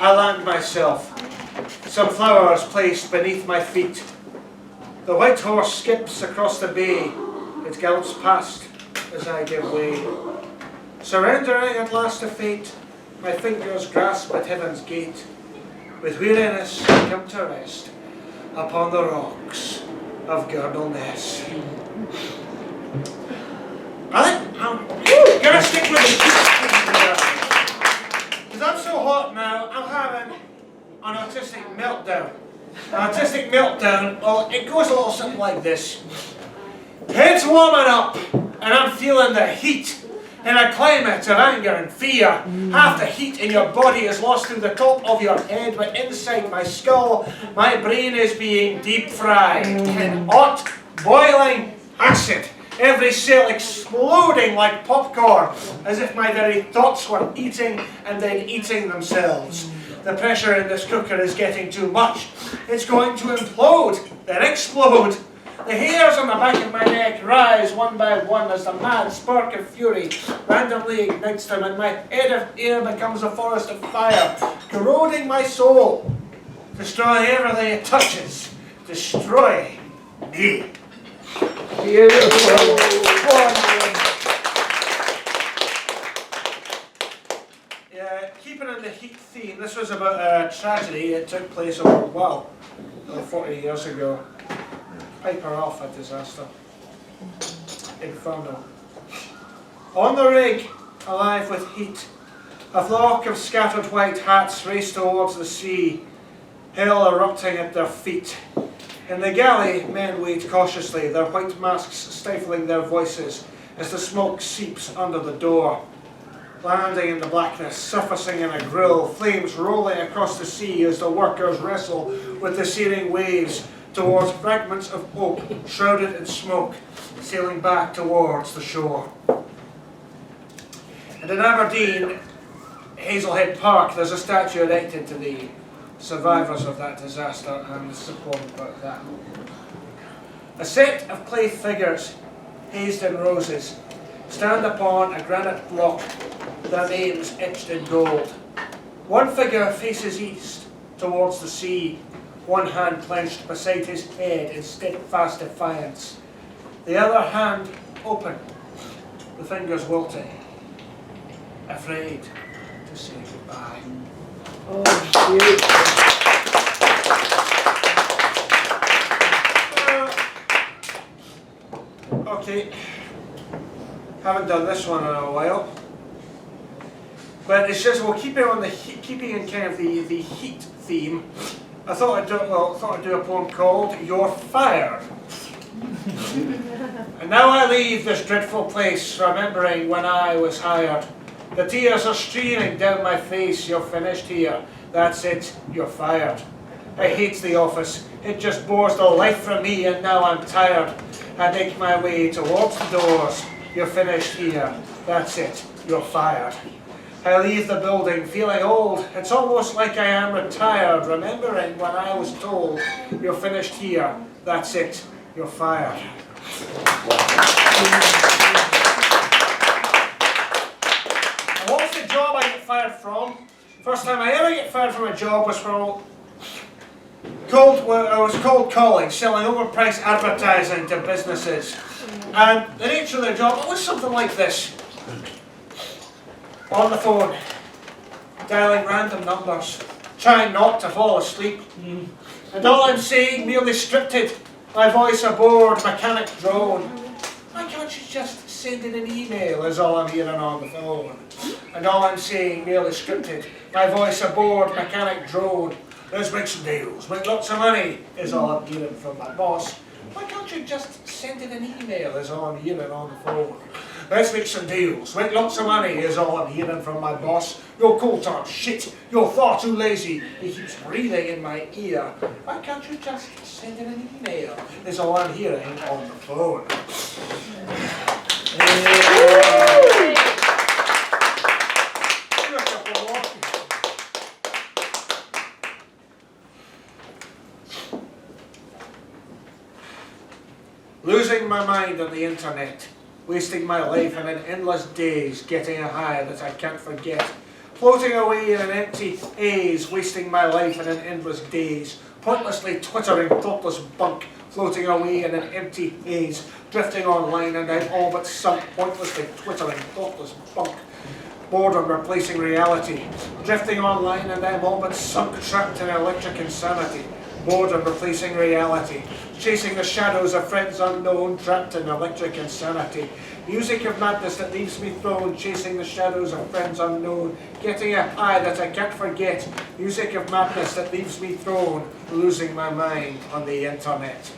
I land myself, some flowers placed beneath my feet. The white horse skips across the bay, it gallops past as I give way. Surrendering at last to fate, my fingers grasp at heaven's gate. With weariness I come to rest upon the rocks of Girdleness. I think I'm gonna stick with the because I'm so hot now, I'm having an artistic meltdown. An artistic meltdown, well, it goes a little something like this. Head's warming up, and I'm feeling the heat in a climate of anger and fear. Half the heat in your body is lost through the top of your head, but inside my skull, my brain is being deep fried in hot, boiling acid. Every cell exploding like popcorn, as if my very thoughts were eating and then eating themselves. The pressure in this cooker is getting too much. It's going to implode, then explode. The hairs on the back of my neck rise one by one as the mad spark of fury randomly ignites them, and my head of air becomes a forest of fire, corroding my soul. Destroying everything it touches. Destroy me. Beautiful. Yeah, keeping in the heat theme, this was about a tragedy. It took place over, 40 years ago. Piper Alpha disaster. Inferno. On the rig, alive with heat, a flock of scattered white hats race towards the sea, hell erupting at their feet. In the galley, men wait cautiously, their white masks stifling their voices as the smoke seeps under the door. Landing in the blackness, surfacing in a grill, flames rolling across the sea as the workers wrestle with the searing waves towards fragments of oak shrouded in smoke, sailing back towards the shore. And in Aberdeen, Hazelhead Park, there's a statue erected to the survivors of that disaster, and this is a poem about that. A set of clay figures, hazed in roses, stand upon a granite block, their names etched in gold. One figure faces east, towards the sea, one hand clenched beside his head in steadfast defiance, the other hand open, the fingers wilting, afraid to say goodbye. Oh, beautiful. Okay, haven't done this one in a while, but it's just we'll keep it on the keeping in kind of the heat theme. I thought I'd do a poem called "You're Fired." And now I leave this dreadful place, remembering when I was hired. The tears are streaming down my face. You're finished here. That's it. You're fired. I hate the office. It just bores the life from me, and now I'm tired. I make my way towards the doors. You're finished here. That's it. You're fired. I leave the building feeling old. It's almost like I am retired, remembering when I was told, you're finished here. That's it. You're fired. And what's the job I get fired from? First time I ever get fired from a job was from cold calling, selling overpriced advertising to businesses. And the nature of the job was something like this. On the phone, dialing random numbers, trying not to fall asleep. And all I'm saying, merely scripted, my voice a bored mechanic drone. Why can't you just send in an email, is all I'm hearing on the phone. And all I'm saying, merely scripted, my voice a bored mechanic drone. Let's make some deals, make lots of money, is all I'm hearing from my boss. Why can't you just send in an email, is all I'm hearing on the phone. Let's make some deals, make lots of money, is all I'm hearing from my boss. You're cold-hard shit, you're far too lazy, he keeps breathing in my ear. Why can't you just send in an email, is all I'm hearing on the phone. Losing my mind on the internet, wasting my life in an endless daze, getting a high that I can't forget, Floating away in an empty haze, wasting my life in an endless daze. Pointlessly twittering, thoughtless bunk, floating away in an empty haze. Drifting online and I'm all but sunk, pointlessly twittering, thoughtless bunk. Boredom replacing reality. Drifting online and I'm all but sunk, trapped in electric insanity. Boredom replacing reality. Chasing the shadows of friends unknown, trapped in electric insanity. Music of madness that leaves me thrown, chasing the shadows of friends unknown. Getting a high that I can't forget. Music of madness that leaves me thrown, losing my mind on the internet.